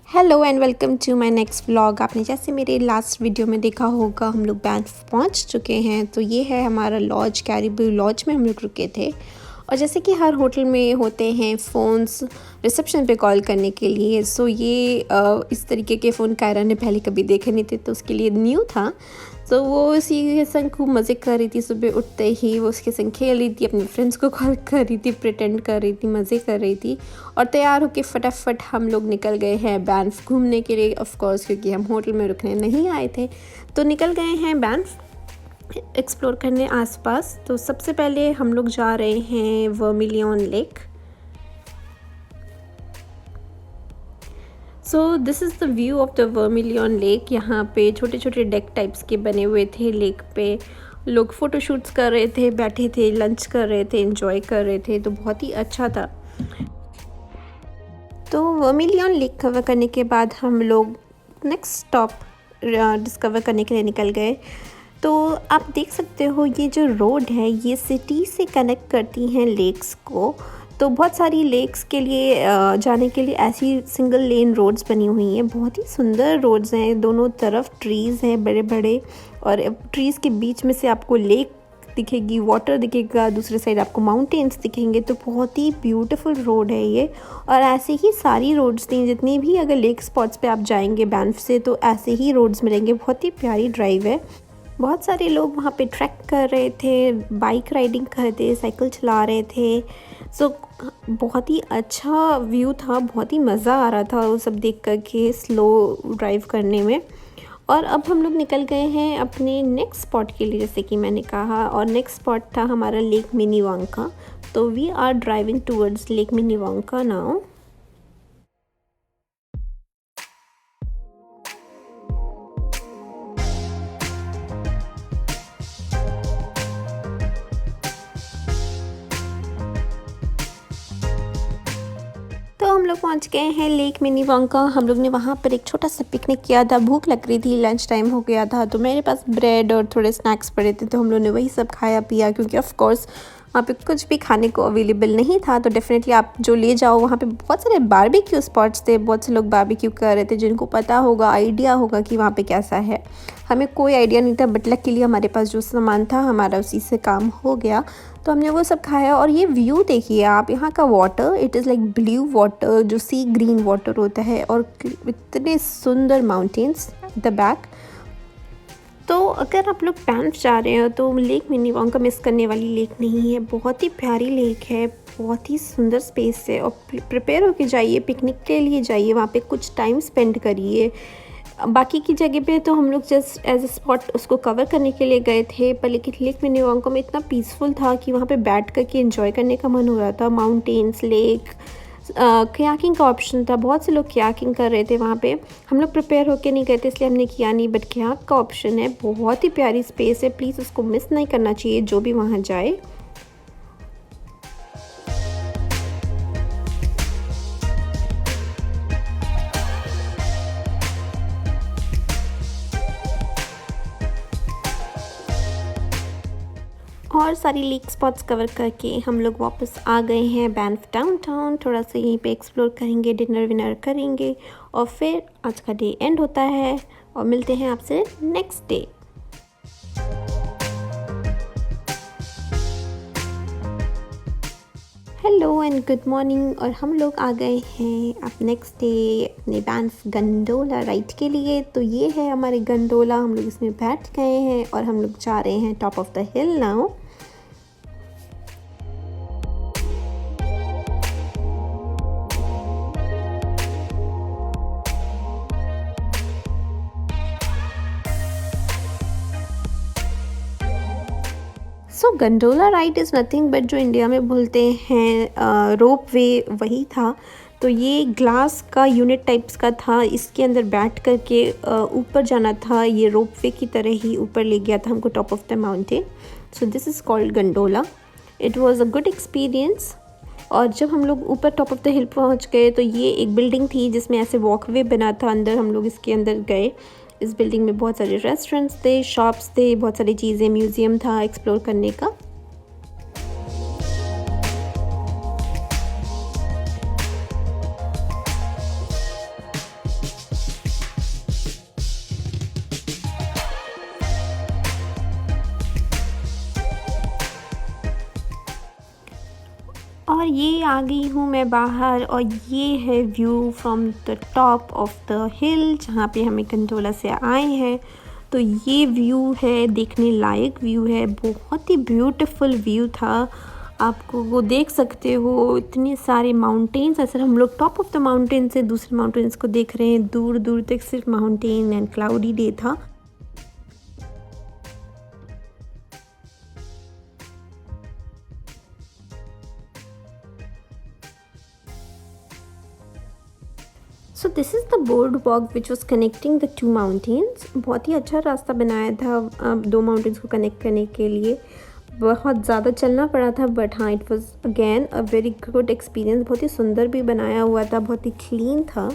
Hello and welcome to my next vlog. आपने जैसे मेरे लास्ट वीडियो में देखा होगा हम लोग बैंफ पहुंच चुके हैं। तो ये है हमारा लॉज, कैरिबू लॉज में हम लोग रुके थे। और जैसे कि हर होटल में होते हैं फ़ोन्स रिसेप्शन पे कॉल करने के लिए, सो ये इस तरीके के फ़ोन कायरा ने पहले कभी देखे नहीं थे तो उसके लिए न्यू था। तो वो उसी के संग खूब मज़े कर रही थी। सुबह उठते ही वो उसके संग खेल रही थी, अपने फ्रेंड्स को कॉल कर रही थी, प्रिटेंड कर रही थी, मज़े कर रही थी। और तैयार होके फटाफट हम लोग निकल गए हैं बैंफ घूमने के लिए, ऑफ कोर्स क्योंकि हम होटल में रुकने नहीं आए थे। तो निकल गए हैं बैंफ एक्सप्लोर करने आसपास। तो सबसे पहले हम लोग जा रहे हैं vermilion lake. So this is the view of the vermilion lake. यहाँ पे छोटे छोटे डेक टाइप्स के बने हुए थे लेक पे। लोग फ़ोटोशूट्स कर रहे थे, बैठे थे, लंच कर रहे थे, एंजॉय कर रहे थे। तो बहुत ही अच्छा था। तो वर्मिलियन लेक कवर करने के बाद हम लोग नेक्स्ट स्टॉप डिस्कवर करने के लिए निकल गए। तो आप देख सकते हो ये जो रोड है ये सिटी से कनेक्ट करती हैं लेक्स को। तो बहुत सारी लेक्स के लिए जाने के लिए ऐसी सिंगल लेन रोड्स बनी हुई हैं। बहुत ही सुंदर रोड्स हैं, दोनों तरफ ट्रीज़ हैं बड़े बड़े, और ट्रीज़ के बीच में से आपको लेक दिखेगी, वाटर दिखेगा, दूसरे साइड आपको माउंटेन्स दिखेंगे। तो बहुत ही ब्यूटीफुल रोड है ये। और ऐसे ही सारी रोड्स थी, जितनी भी अगर लेक स्पॉट्स पे आप जाएंगे बैंफ से तो ऐसे ही रोड्स मिलेंगे। बहुत ही प्यारी ड्राइव है। बहुत सारे लोग वहाँ पे ट्रैक कर रहे थे, बाइक राइडिंग कर रहे थे, साइकिल चला रहे थे। सो बहुत ही अच्छा व्यू था, बहुत ही मज़ा आ रहा था वो सब देख कर के स्लो ड्राइव करने में। और अब हम लोग निकल गए हैं अपने नेक्स्ट स्पॉट के लिए, जैसे कि मैंने कहा। और नेक्स्ट स्पॉट था हमारा लेक मिनीवांका। तो we are driving towards lake Minnewanka now. तो हम लोग पहुंच गए हैं लेक मिनीवांका। हम लोग ने वहाँ पर एक छोटा सा पिकनिक किया था। भूख लग रही थी, लंच टाइम हो गया था, तो मेरे पास ब्रेड और थोड़े स्नैक्स पड़े थे, तो हम लोग ने वही सब खाया पिया। क्योंकि ऑफ कोर्स वहाँ पे कुछ भी खाने को अवेलेबल नहीं था, तो डेफिनेटली आप जो ले जाओ। वहाँ पे बहुत सारे बारबेक्यू स्पॉट्स थे, बहुत से लोग बारबेक्यू कर रहे थे, जिनको पता होगा, आइडिया होगा कि वहाँ पे कैसा है। हमें कोई आइडिया नहीं था, बट लकीली हमारे पास जो सामान था हमारा उसी से काम हो गया। तो हमने वो सब खाया। और ये व्यू देखिए आप, यहाँ का water, it is like blue water, जो सी ग्रीन वाटर होता है, और इतने सुंदर माउंटेन्स द बैक। तो अगर आप लोग बैंफ जा रहे हो तो लेक मिनीवांका मिस करने वाली लेक नहीं है। बहुत ही प्यारी लेक है, बहुत ही सुंदर स्पेस है। और प्रिपेयर होके जाइए, पिकनिक के लिए जाइए, वहाँ पे कुछ टाइम स्पेंड करिए। बाकी की जगह पे तो हम लोग जस्ट एज अ स्पॉट उसको कवर करने के लिए गए थे, पर लेकिन लेक मिनीवांका में इतना पीसफुल था कि वहाँ पे बैठ कर के एंजॉय करने का मन हो रहा था। माउंटेन्स, लेक, कयाकिंग का ऑप्शन था। बहुत से लोग कयाकिंग कर रहे थे वहाँ पे। हम लोग प्रिपेयर होके नहीं गए थे इसलिए हमने किया नहीं, बट कयाक का ऑप्शन है। बहुत ही प्यारी स्पेस है, प्लीज़ उसको मिस नहीं करना चाहिए जो भी वहाँ जाए। और सारी लेक स्पॉट्स कवर करके हम लोग वापस आ गए हैं बैंफ डाउनटाउन। थोड़ा सा यहीं पे एक्सप्लोर करेंगे, डिनर विनर करेंगे, और फिर आज का डे एंड होता है। और मिलते हैं आपसे next day. Hello and good morning. और हम लोग आ गए हैं अब नेक्स्ट डे अपने बैंफ गंडोला राइड के लिए। तो ये है हमारे गंडोला, हम लोग इसमें बैठ गए हैं और हम लोग जा रहे हैं top of the hill now. So gondola ride is nothing but जो इंडिया में बोलते हैं रोप वे, वही था। तो ये ग्लास का यूनिट टाइप्स का था, इसके अंदर बैठ कर के ऊपर जाना था। ये रोप वे की तरह ही ऊपर ले गया था हमको top of the mountain. So this is called gondola. It was a good experience. और जब हम लोग ऊपर टॉप ऑफ द हिल पहुंच गए तो ये एक बिल्डिंग थी जिसमें ऐसे वॉकवे बना था अंदर। हम लोग इसके अंदर गए। इस बिल्डिंग में बहुत सारे रेस्टोरेंट्स थे, शॉप्स थे, बहुत सारी चीज़ें, म्यूज़ियम था एक्सप्लोर करने का। और ये आ गई हूँ मैं बाहर और ये है view from the top of the हिल जहाँ पे हमें कंटोला से आए हैं। तो ये व्यू है, देखने लायक व्यू है, बहुत ही ब्यूटीफुल व्यू था। आपको वो देख सकते हो इतने सारे माउंटेन्स, ऐसे हम लोग टॉप ऑफ द माउंटेन से दूसरे माउंटेन्स को देख रहे हैं, दूर दूर तक सिर्फ माउंटेन एंड क्लाउडी डे था। So this is the board walk which was connecting the two mountains. बहुत ही अच्छा रास्ता बनाया था दो माउंटेन्स को कनेक्ट करने के लिए। बहुत ज़्यादा चलना पड़ा था बट हाँ, it was again a very good experience. बहुत ही सुंदर भी बनाया हुआ था, बहुत ही क्लीन था।